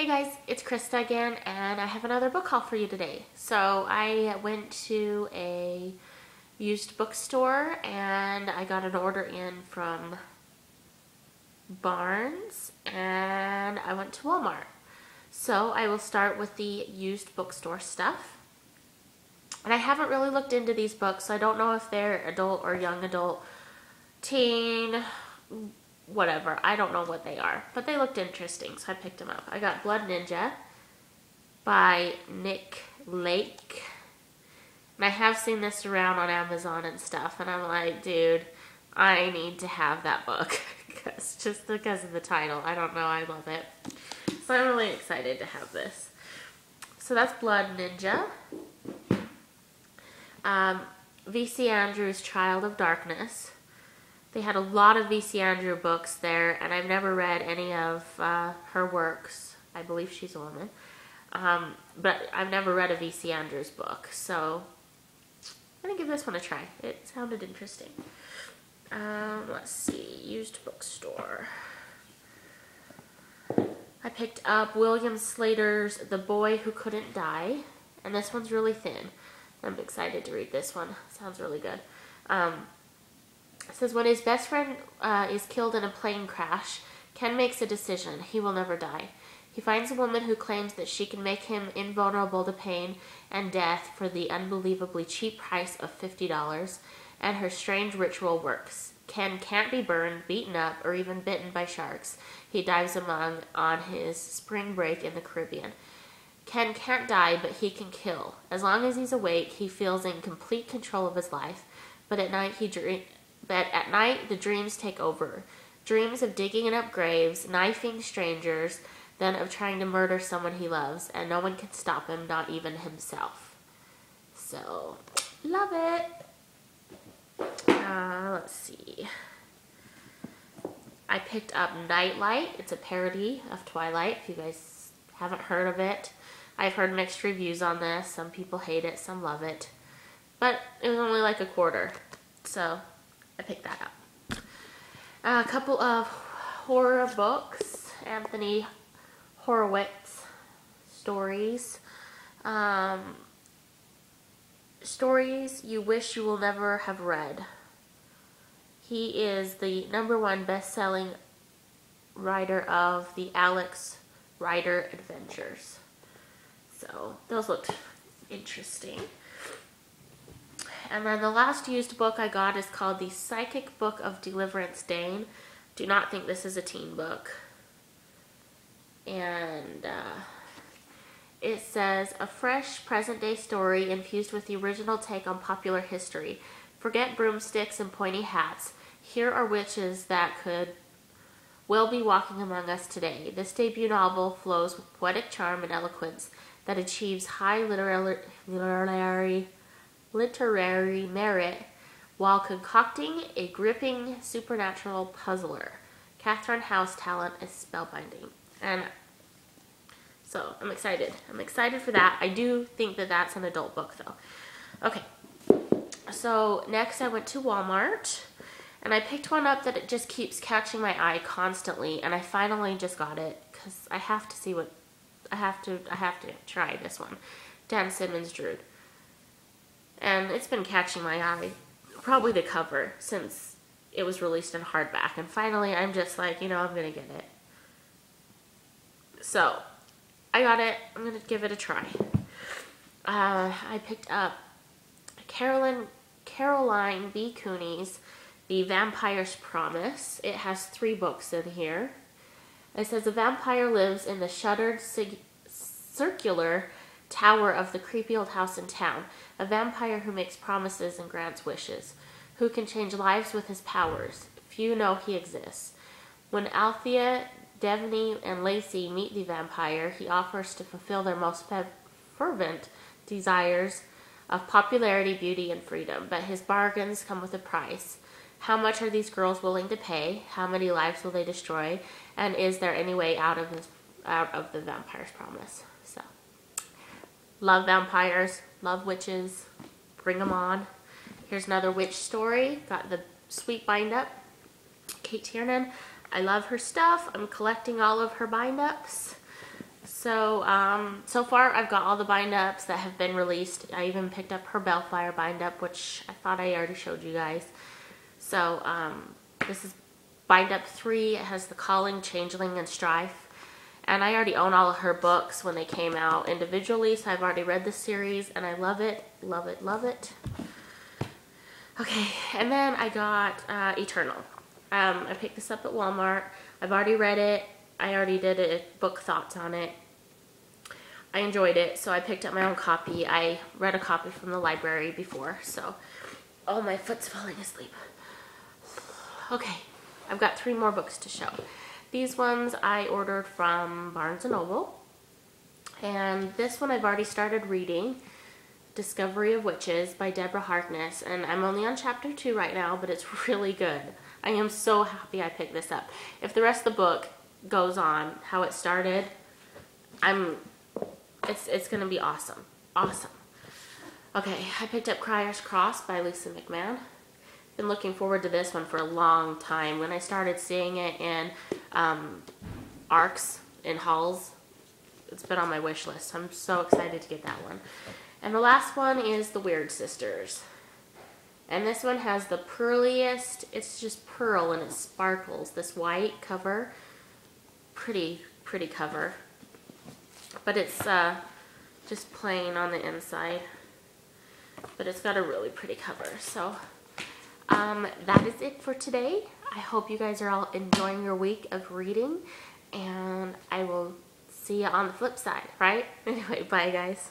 Hey guys, it's Krista again, and I have another book haul for you today. So I went to a used bookstore and I got an order in from Barnes, and I went to Walmart. So I will start with the used bookstore stuff. And I haven't really looked into these books, so I don't know if they're adult or young adult, teen, whatever. I don't know what they are, but they looked interesting, so I picked them up. I got Blood Ninja by Nick Lake. And I have seen this around on Amazon and stuff, and I'm like, dude, I need to have that book. Just because of the title. I don't know, I love it. So I'm really excited to have this. So that's Blood Ninja. V.C. Andrews' Child of Darkness. They had a lot of V.C. Andrew books there, and I've never read any of her works. I believe she's a woman. But I've never read a V.C. Andrews book, so I'm going to give this one a try. It sounded interesting. Let's see, used bookstore. I picked up William Slater's The Boy Who Couldn't Die, and this one's really thin. I'm excited to read this one. Sounds really good. It says, when his best friend is killed in a plane crash, Ken makes a decision. He will never die. He finds a woman who claims that she can make him invulnerable to pain and death for the unbelievably cheap price of $50, and her strange ritual works. Ken can't be burned, beaten up, or even bitten by sharks he dives among on his spring break in the Caribbean. Ken can't die, but he can kill. As long as he's awake, he feels in complete control of his life, but at night the dreams take over. Dreams of digging up graves, knifing strangers, then of trying to murder someone he loves, and no one can stop him, not even himself. So, love it. Let's see. I picked up Nightlight. It's a parody of Twilight, if you guys haven't heard of it. I've heard mixed reviews on this. Some people hate it, some love it. But it was only like $1.25, so I picked that up. A couple of horror books. Anthony Horowitz stories. Stories you wish you will never have read. He is the #1 best-selling writer of the Alex Rider Adventures. So those looked interesting. And then the last used book I got is called The Psychic Book of Deliverance Dane. Do not think this is a teen book. And it says, a fresh present-day story infused with the original take on popular history. Forget broomsticks and pointy hats. Here are witches that could well be walking among us today. This debut novel flows with poetic charm and eloquence that achieves high literary merit while concocting a gripping supernatural puzzler. Catherine Howe's talent is spellbinding. And so I'm excited. I'm excited for that. I do think that that's an adult book though. Okay. So next I went to Walmart and I picked one up that it just keeps catching my eye constantly, and I finally just got it because I have to see what I have to try this one. Dan Simmons Drood. And it's been catching my eye, probably the cover, since it was released in hardback. And finally I'm just like, you know, I'm gonna get it. So I got it. I'm gonna give it a try. I picked up Caroline B. Cooney's The Vampire's Promise. It has 3 books in here. It says a vampire lives in the shuttered circular tower of the creepy old house in town. A vampire who makes promises and grants wishes, who can change lives with his powers. Few know he exists. When Althea, Devney, and Lacey meet the vampire, he offers to fulfill their most fervent desires of popularity, beauty, and freedom. But his bargains come with a price. How much are these girls willing to pay? How many lives will they destroy? And is there any way out of the vampire's promise? So, love vampires, love witches, bring them on. Here's another witch story. Got the sweet bind up. Kate Tiernan. I love her stuff. I'm collecting all of her bind ups. So far I've got all the bind-ups that have been released. I even picked up her Bellfire bind-up, which I thought I already showed you guys. So, this is bind-up 3. It has The Calling, Changeling, and Strife. And I already own all of her books when they came out individually, so I've already read this series, and I love it, love it, love it. Okay, and then I got Eternal. I picked this up at Walmart. I've already read it. I already did a book thoughts on it. I enjoyed it, so I picked up my own copy. I read a copy from the library before, so... Oh, my foot's falling asleep. Okay, I've got 3 more books to show. These ones I ordered from Barnes & Noble. And this one I've already started reading, Discovery of Witches by Deborah Harkness. And I'm only on chapter 2 right now, but it's really good. I am so happy I picked this up. If the rest of the book goes on how it started, it's gonna be awesome. Awesome. Okay, I picked up Crier's Cross by Lisa McMahon. Been looking forward to this one for a long time. When I started seeing it in ARCs, in hauls, it's been on my wish list. I'm so excited to get that one. And the last one is The Weird Sisters. And this one has the pearliest, it's just pearl and it sparkles. This white cover, pretty cover. But it's just plain on the inside. But it's got a really pretty cover. So that is it for today. I hope you guys are all enjoying your week of reading. And I will see you on the flip side, right? Anyway, bye guys.